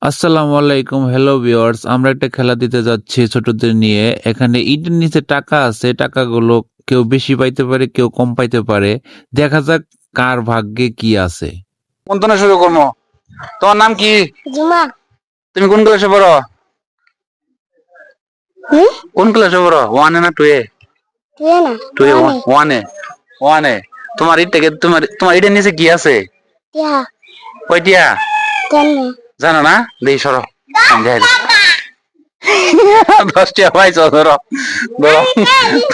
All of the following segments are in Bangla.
আসসালামু আলাইকুম, হ্যালো ভিউয়ার্স। আমরা একটা খেলা দিতে যাচ্ছি ছোটদের নিয়ে। এখানে ইটের নিচে টাকা আছে। টাকাগুলো কেউ বেশি পাইতে পারে, কেউ কম পাইতে পারে। দেখা যাক কার ভাগ্যে কি আছে। মন্থনে শুরু করবো। তোমার নাম কি? জুমা। তুমি কোন ক্লাসে পড়ো? কোন ক্লাসে পড়ো? ওয়ানে না টুয়ে? টুয়ে, ওয়ানে। ওয়ানে। তোমার ইটটাকে তোমার ইটের নিচে কি আছে? কয়টিয়া? জানো না? দেই সরো। দশটিয়া পাইছো, ধরো ধরো।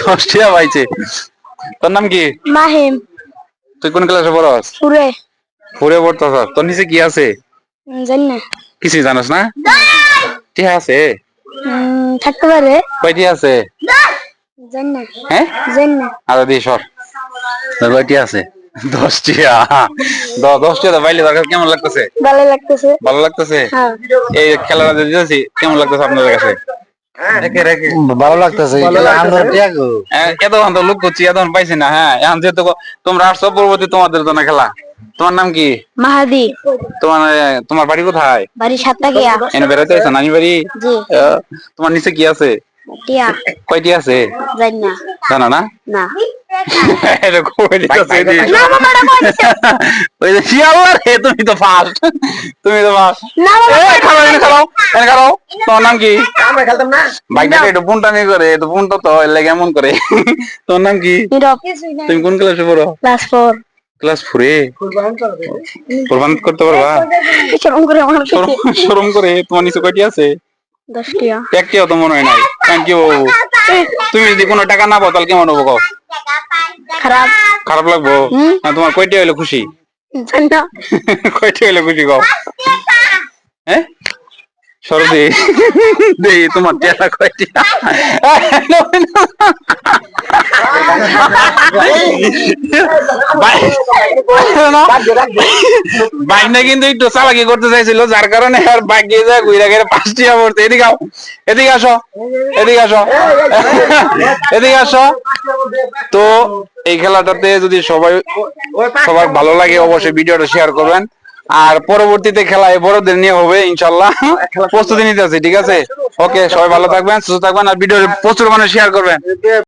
দশটিয়া পাইছে। তোর নাম কি? মাহিম। তুই কোন ক্লাসে পড়স? সুরে। ফোরে পড়তেছ। তোর নিচে কি আছে? জানি না। কিছুই জানোস না? টিয়া আছে? থাকতে পারে। কয়টি আছে? জানি না। হ্যাঁ, জানি না। আর দি সর। তোর কয়টি আছে? 10টিয়া। 10টিয়া বাইলে দরকার। কেমন লাগতেছে? ভালো লাগতেছে। ভালো লাগতেছে? হ্যাঁ। এই খেলাটা যে দিয়েছি কেমন লাগতেছে আপনাদের কাছে? ভালো লাগতেছে এতক্ষণ তো লোক করছি, এতক্ষণ পাইছি না। হ্যাঁ, এখন যেহেতু তোমরা আসছো, পরবর্তী তোমাদের জন্য খেলা। তোমার নাম কি? মাহাদি। তোমার বাড়ি কোথায়? বাড়ি সাতটাকিয়া। এনে বেড়াতে আছো নানি বাড়ি? জি। তোমার নিচে কি আছে? টিয়া। কয়টি আছে? জানি না। জানো না? না। তুমি তো ফার্স্ট। তুমি তো ফার্স্ট। না খাও। তোমার নাম কি? আমরা খেলতাম না। বাইকটা একটু পুনটানি করে, একটু পুনটা তো লেগে এমন করে। তোমার নাম কি? নীরব। তুমি কোন ক্লাসে পড়ো? ক্লাস 4। ক্লাস 4-এ? কোরবান করতে পারবা? শরম করে আমার শরম করে। তোমার নিচে কয়টি আছে? 10টিয়া। একটিও তো মনে হয় নাই। থ্যাংক ইউ বাবু। তুমি যদি কোনো টাকা না পাও তাহলে কেমন হবো কও? খারাপ। খারাপ লাগবো? তোমার কয়টি হইলে খুশি? জানি না। কয়টি হইলে খুশি কও? হ্যাঁ, সরদি দেই তোমার টেলা কয়টি? বাইক না কিন্তু একটু চালাকি করতে চাইছিল, যার কারণে আর বাইক গিয়ে যায় ঘুরে গেলে 5টিয়া পড়তে। এদিকে আও, এদিকে আসো, এদিকে আসো, এদিকে আসো। তো এই খেলাটাতে যদি সবার ভালো লাগে অবশ্যই ভিডিওটা শেয়ার করবেন। আর পরবর্তীতে খেলায় বড়দের নিয়ে হবে ইনশাল্লাহ। প্রস্তুতি নিতে আছে, ঠিক আছে? ওকে, সবাই ভালো থাকবেন, সুস্থ থাকবেন, আর ভিডিও প্রচুর মানে শেয়ার করবেন।